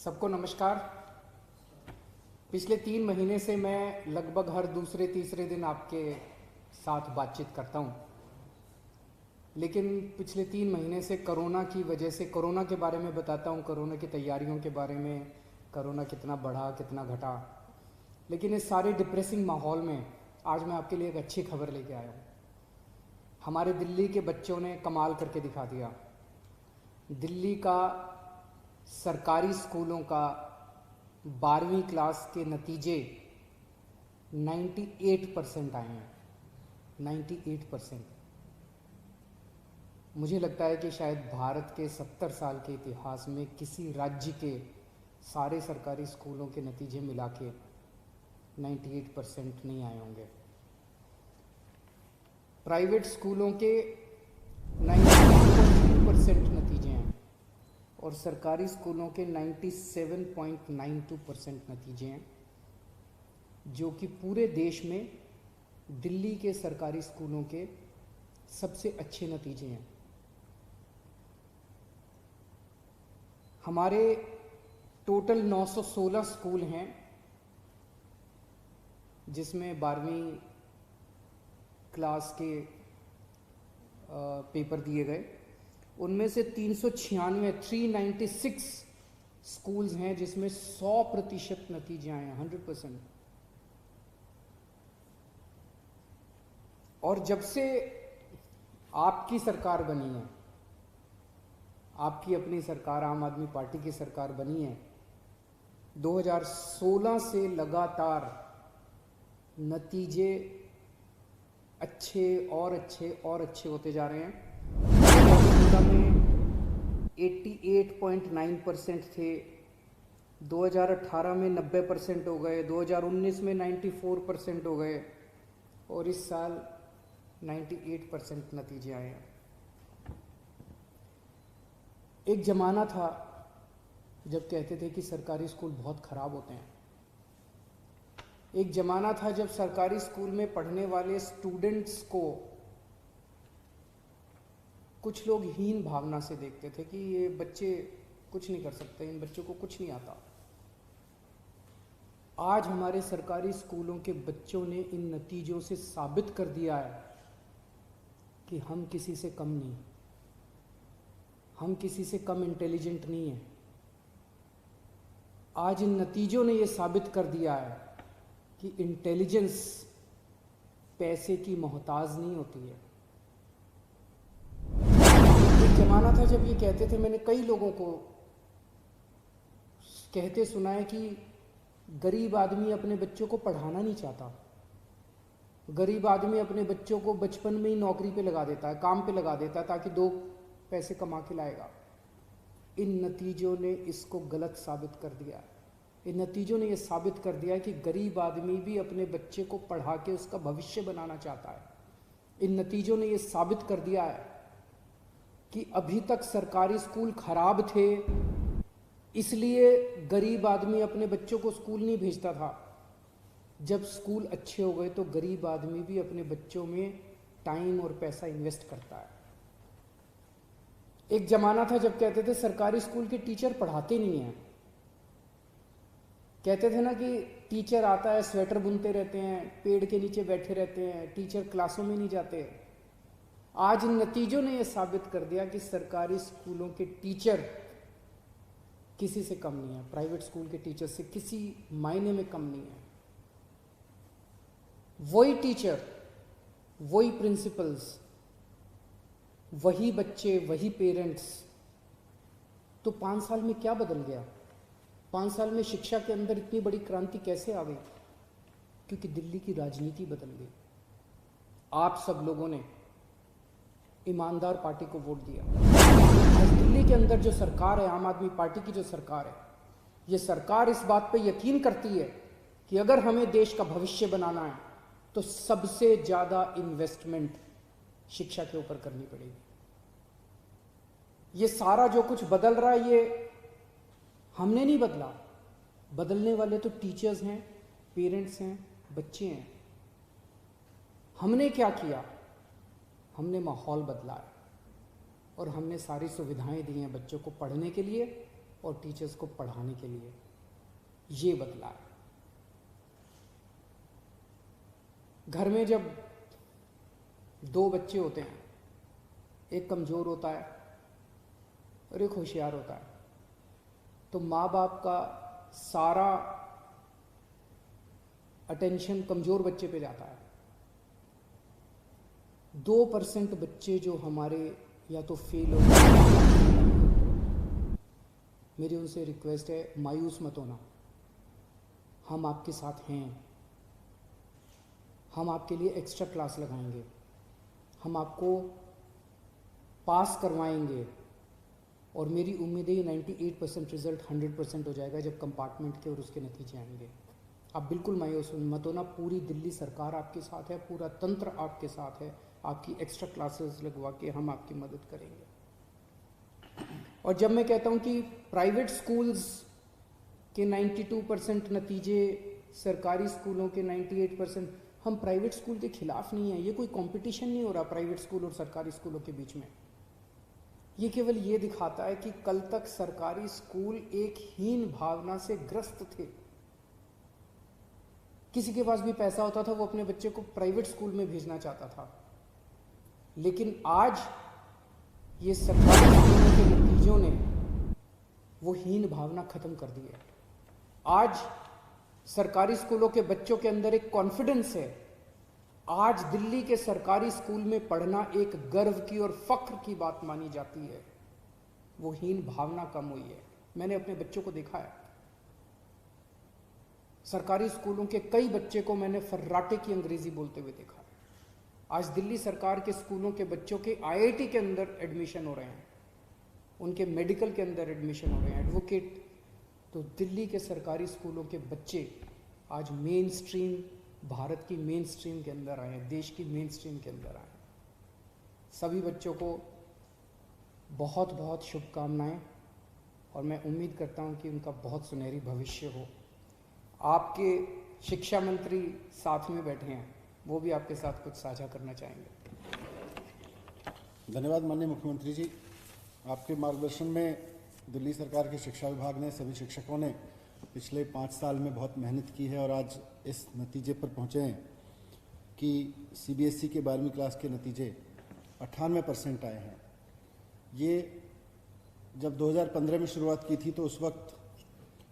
सबको नमस्कार। पिछले 3 महीने से मैं लगभग हर दूसरे तीसरे दिन आपके साथ बातचीत करता हूँ, लेकिन पिछले 3 महीने से कोरोना की वजह से कोरोना के बारे में बताता हूँ, कोरोना की तैयारियों के बारे में, कोरोना कितना बढ़ा कितना घटा। लेकिन इस सारे डिप्रेसिंग माहौल में आज मैं आपके लिए एक अच्छी खबर लेके आया हूँ। हमारे दिल्ली के बच्चों ने कमाल करके दिखा दिया। दिल्ली का सरकारी स्कूलों का 12वीं क्लास के नतीजे 98% आए हैं। 98%। मुझे लगता है कि शायद भारत के 70 साल के इतिहास में किसी राज्य के सारे सरकारी स्कूलों के नतीजे मिला के 98% नहीं आए होंगे। प्राइवेट स्कूलों के 92% नतीजे हैं और सरकारी स्कूलों के 97.92% नतीजे हैं, जो कि पूरे देश में दिल्ली के सरकारी स्कूलों के सबसे अच्छे नतीजे हैं। हमारे टोटल 916 स्कूल हैं, जिसमें 12वीं क्लास के पेपर दिए गए। उनमें से 396 स्कूल्स हैं जिसमें 100% नतीजे आए हैं, 100%। और जब से आपकी सरकार बनी है, आपकी अपनी सरकार आम आदमी पार्टी की सरकार बनी है, 2016 से लगातार नतीजे अच्छे और अच्छे और अच्छे होते जा रहे हैं। 2016 में 88.9% थे, 2018 में 90% हो गए, 2019 में 94% हो गए और इस साल 98% नतीजे आए हैं। एक ज़माना था जब कहते थे कि सरकारी स्कूल बहुत ख़राब होते हैं। एक ज़माना था जब सरकारी स्कूल में पढ़ने वाले स्टूडेंट्स को कुछ लोग हीन भावना से देखते थे कि ये बच्चे कुछ नहीं कर सकते, इन बच्चों को कुछ नहीं आता। आज हमारे सरकारी स्कूलों के बच्चों ने इन नतीजों से साबित कर दिया है कि हम किसी से कम नहीं, हम किसी से कम इंटेलिजेंट नहीं हैं। आज इन नतीजों ने ये साबित कर दिया है कि इंटेलिजेंस पैसे की मोहताज नहीं होती है। एक ज़माना था जब ये कहते थे, मैंने कई लोगों को कहते सुना है कि गरीब आदमी अपने बच्चों को पढ़ाना नहीं चाहता, गरीब आदमी अपने बच्चों को बचपन में ही नौकरी पे लगा देता है, काम पे लगा देता है ताकि 2 पैसे कमा के लाएगा। इन नतीजों ने इसको गलत साबित कर दिया है। इन नतीजों ने यह साबित कर दिया है कि गरीब आदमी भी अपने बच्चे को पढ़ा के उसका भविष्य बनाना चाहता है। इन नतीजों ने यह साबित कर दिया है कि अभी तक सरकारी स्कूल खराब थे, इसलिए गरीब आदमी अपने बच्चों को स्कूल नहीं भेजता था। जब स्कूल अच्छे हो गए तो गरीब आदमी भी अपने बच्चों में टाइम और पैसा इन्वेस्ट करता है। एक ज़माना था जब कहते थे सरकारी स्कूल के टीचर पढ़ाते नहीं हैं। कहते थे ना कि टीचर आता है, स्वेटर बुनते रहते हैं, पेड़ के नीचे बैठे रहते हैं, टीचर क्लासों में नहीं जाते। आज इन नतीजों ने यह साबित कर दिया कि सरकारी स्कूलों के टीचर किसी से कम नहीं है, प्राइवेट स्कूल के टीचर से किसी मायने में कम नहीं है। वही टीचर, वही प्रिंसिपल्स, वही बच्चे, वही पेरेंट्स। तो 5 साल में क्या बदल गया? 5 साल में शिक्षा के अंदर इतनी बड़ी क्रांति कैसे आ गई? क्योंकि दिल्ली की राजनीति बदल गई। आप सब लोगों ने ईमानदार पार्टी को वोट दिया। आज दिल्ली के अंदर जो सरकार है, आम आदमी पार्टी की जो सरकार है, ये सरकार इस बात पे यकीन करती है कि अगर हमें देश का भविष्य बनाना है तो सबसे ज़्यादा इन्वेस्टमेंट शिक्षा के ऊपर करनी पड़ेगी। ये सारा जो कुछ बदल रहा है, ये हमने नहीं बदला, बदलने वाले तो टीचर्स हैं, पेरेंट्स हैं, बच्चे हैं। हमने क्या किया? हमने माहौल बदला है और हमने सारी सुविधाएं दी हैं बच्चों को पढ़ने के लिए, और टीचर्स को पढ़ाने के लिए। ये बदला है। घर में जब दो बच्चे होते हैं, एक कमज़ोर होता है और एक होशियार होता है, तो माँ बाप का सारा अटेंशन कमज़ोर बच्चे पे जाता है। 2% बच्चे जो हमारे या तो फेल हो गए, मेरी उनसे रिक्वेस्ट है, मायूस मत होना। हम आपके साथ हैं। हम आपके लिए एक्स्ट्रा क्लास लगाएंगे, हम आपको पास करवाएंगे, और मेरी उम्मीद है ये 98% रिजल्ट 100% हो जाएगा जब कंपार्टमेंट के और उसके नतीजे आएंगे। आप बिल्कुल मायूस मत होना। पूरी दिल्ली सरकार आपके साथ है, पूरा तंत्र आपके साथ है। आपकी एक्स्ट्रा क्लासेस लगवा के हम आपकी मदद करेंगे। और जब मैं कहता हूँ कि प्राइवेट स्कूल्स के 92% नतीजे, सरकारी स्कूलों के 98%, हम प्राइवेट स्कूल के खिलाफ नहीं है। ये कोई कंपटीशन नहीं हो रहा प्राइवेट स्कूल और सरकारी स्कूलों के बीच में। ये केवल ये दिखाता है कि कल तक सरकारी स्कूल एक हीन भावना से ग्रस्त थे। किसी के पास भी पैसा होता था वो अपने बच्चे को प्राइवेट स्कूल में भेजना चाहता था, लेकिन आज ये सरकारी स्कूलों के नतीजों ने वो हीन भावना खत्म कर दी है। आज सरकारी स्कूलों के बच्चों के अंदर एक कॉन्फिडेंस है। आज दिल्ली के सरकारी स्कूल में पढ़ना एक गर्व की और फख्र की बात मानी जाती है। वो हीन भावना कम हुई है। मैंने अपने बच्चों को देखा है। सरकारी स्कूलों के कई बच्चे को मैंने फर्राटे की अंग्रेजी बोलते हुए देखा है। आज दिल्ली सरकार के स्कूलों के बच्चों के आईआईटी के अंदर एडमिशन हो रहे हैं, उनके मेडिकल के अंदर एडमिशन हो रहे हैं, एडवोकेट। तो दिल्ली के सरकारी स्कूलों के बच्चे आज मेन स्ट्रीम, भारत की मेन स्ट्रीम के अंदर आए हैं, देश की मेन स्ट्रीम के अंदर आए हैं। सभी बच्चों को बहुत बहुत शुभकामनाएं, और मैं उम्मीद करता हूं कि उनका बहुत सुनहरी भविष्य हो। आपके शिक्षा मंत्री साथ में बैठे हैं, वो भी आपके साथ कुछ साझा करना चाहेंगे। धन्यवाद माननीय मुख्यमंत्री जी। आपके मार्गदर्शन में दिल्ली सरकार के शिक्षा विभाग ने, सभी शिक्षकों ने पिछले 5 साल में बहुत मेहनत की है और आज इस नतीजे पर पहुँचे हैं कि सीबीएसई के 12वीं क्लास के नतीजे 98% आए हैं। ये जब 2015 में शुरुआत की थी तो उस वक्त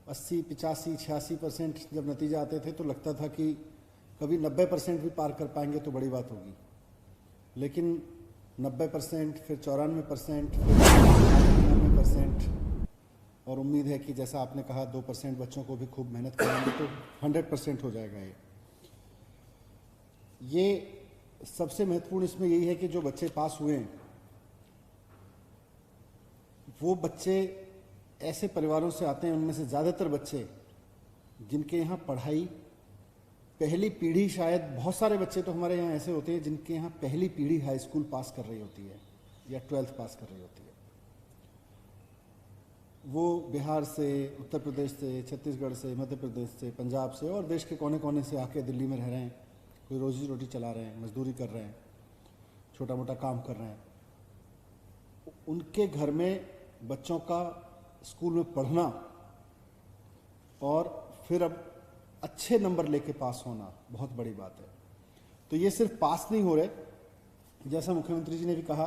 80, 85, 86% जब नतीजे आते थे तो लगता था कि कभी 90% भी पार कर पाएंगे तो बड़ी बात होगी, लेकिन 90%, फिर 94%, फिर 98%, और उम्मीद है कि जैसा आपने कहा 2% बच्चों को भी खूब मेहनत करेंगे तो 100% हो जाएगा। ये सबसे महत्वपूर्ण इसमें यही है कि जो बच्चे पास हुए हैं वो बच्चे ऐसे परिवारों से आते हैं, उनमें से ज़्यादातर बच्चे जिनके यहाँ पढ़ाई पहली पीढ़ी, शायद बहुत सारे बच्चे तो हमारे यहाँ ऐसे होते हैं जिनके यहाँ पहली पीढ़ी हाई स्कूल पास कर रही होती है या 12th पास कर रही होती है। वो बिहार से, उत्तर प्रदेश से, छत्तीसगढ़ से, मध्य प्रदेश से, पंजाब से और देश के कोने कोने से आके दिल्ली में रह रहे हैं। कोई रोजी रोटी चला रहे हैं, मजदूरी कर रहे हैं, छोटा मोटा काम कर रहे हैं। उनके घर में बच्चों का स्कूल में पढ़ना और फिर अब अच्छे नंबर लेके पास होना बहुत बड़ी बात है। तो ये सिर्फ पास नहीं हो रहे, जैसा मुख्यमंत्री जी ने भी कहा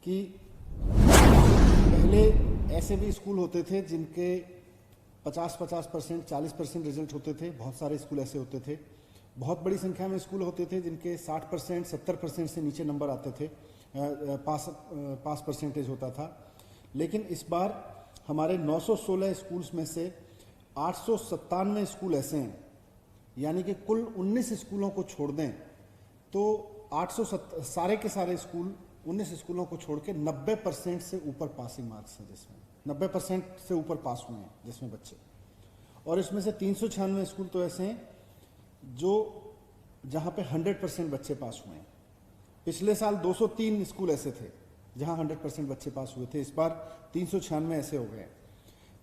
कि पहले ऐसे भी स्कूल होते थे जिनके 50%, 40% रिजल्ट होते थे। बहुत सारे स्कूल ऐसे होते थे। बहुत बड़ी संख्या में स्कूल होते थे जिनके 60%, 70% से नीचे नंबर आते थे, पास परसेंटेज होता था। लेकिन इस बार हमारे 916 स्कूल्स में से 897 स्कूल ऐसे हैं, यानी कि कुल 19 स्कूलों को छोड़ दें तो 870 सारे के सारे स्कूल 19 स्कूलों को छोड़ के 90% से ऊपर पासिंग मार्क्स हैं, जिसमें 90% से ऊपर पास हुए हैं जिसमें बच्चे। और इसमें से 396 स्कूल तो ऐसे हैं जो जहाँ पे 100% बच्चे पास हुए हैं। पिछले साल 203 स्कूल ऐसे थे जहाँ 100% बच्चे पास हुए थे, इस बार 396 ऐसे हो गए।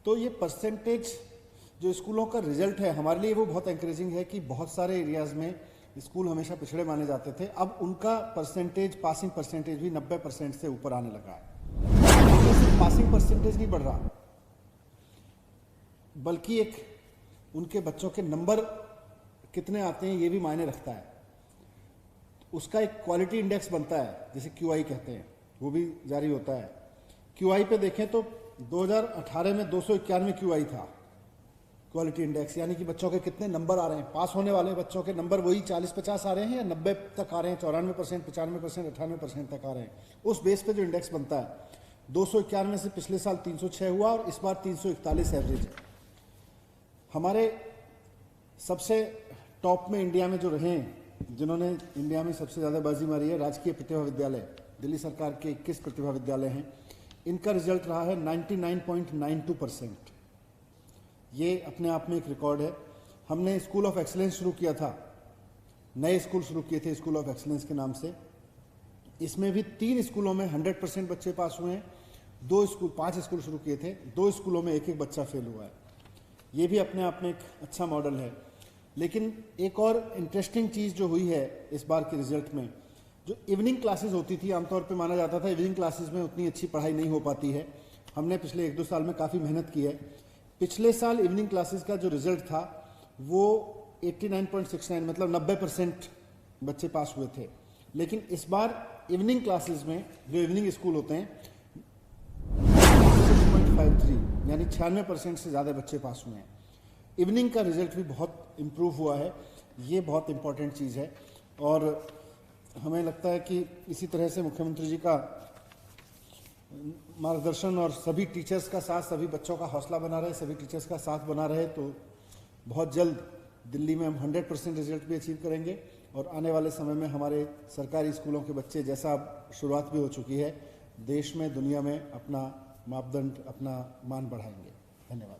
तो ये परसेंटेज जो स्कूलों का रिजल्ट है हमारे लिए वो बहुत एनकरेजिंग है कि बहुत सारे एरियाज़ में स्कूल हमेशा पिछड़े माने जाते थे, अब उनका परसेंटेज, पासिंग परसेंटेज भी 90% से ऊपर आने लगा है। लेकिन सिर्फ पासिंग परसेंटेज नहीं बढ़ रहा, बल्कि एक उनके बच्चों के नंबर कितने आते हैं ये भी मायने रखता है। उसका एक क्वालिटी इंडेक्स बनता है जिसे QI कहते हैं, वो भी जारी होता है। QI पे देखें तो 2018 में 291 QI था, क्वालिटी इंडेक्स, यानी कि बच्चों के कितने नंबर आ रहे हैं, पास होने वाले बच्चों के नंबर वही 40-50 आ रहे हैं या 90 तक आ रहे हैं, 94%, 95%, 98% तक आ रहे हैं। उस बेस पे जो इंडेक्स बनता है 291 से पिछले साल 306 हुआ और इस बार 341 एवरेज है। हमारे सबसे टॉप में इंडिया में जो रहे हैं, जिन्होंने इंडिया में सबसे ज़्यादा बाजी मारी है, राजकीय प्रतिभा विद्यालय, दिल्ली सरकार के 21 प्रतिभा विद्यालय हैं, इनका रिजल्ट रहा है 99.92%। ये अपने आप में एक रिकॉर्ड है। हमने स्कूल ऑफ एक्सीलेंस शुरू किया था, नए स्कूल शुरू किए थे स्कूल ऑफ एक्सीलेंस के नाम से। इसमें भी 3 स्कूलों में 100% बच्चे पास हुए हैं, 5 स्कूल शुरू किए थे, 2 स्कूलों में एक बच्चा फेल हुआ है। ये भी अपने आप में एक अच्छा मॉडल है। लेकिन एक और इंटरेस्टिंग चीज़ जो हुई है इस बार के रिजल्ट में, जो इवनिंग क्लासेस होती थी, आमतौर पे माना जाता था इवनिंग क्लासेस में उतनी अच्छी पढ़ाई नहीं हो पाती है। हमने पिछले 1-2 साल में काफ़ी मेहनत की है। पिछले साल इवनिंग क्लासेस का जो रिजल्ट था वो 89.69 मतलब 90% बच्चे पास हुए थे। लेकिन इस बार इवनिंग क्लासेस में जो इवनिंग स्कूल होते हैं 6.53 यानी 96% से ज़्यादा बच्चे पास हुए हैं। इवनिंग का रिजल्ट भी बहुत इम्प्रूव हुआ है। ये बहुत इम्पॉर्टेंट चीज़ है और हमें लगता है कि इसी तरह से मुख्यमंत्री जी का मार्गदर्शन और सभी टीचर्स का साथ, सभी बच्चों का हौसला बना रहे, सभी टीचर्स का साथ बना रहे तो बहुत जल्द दिल्ली में हम 100% रिजल्ट भी अचीव करेंगे और आने वाले समय में हमारे सरकारी स्कूलों के बच्चे, जैसा अब शुरुआत भी हो चुकी है, देश में, दुनिया में अपना मापदंड, अपना मान बढ़ाएंगे। धन्यवाद।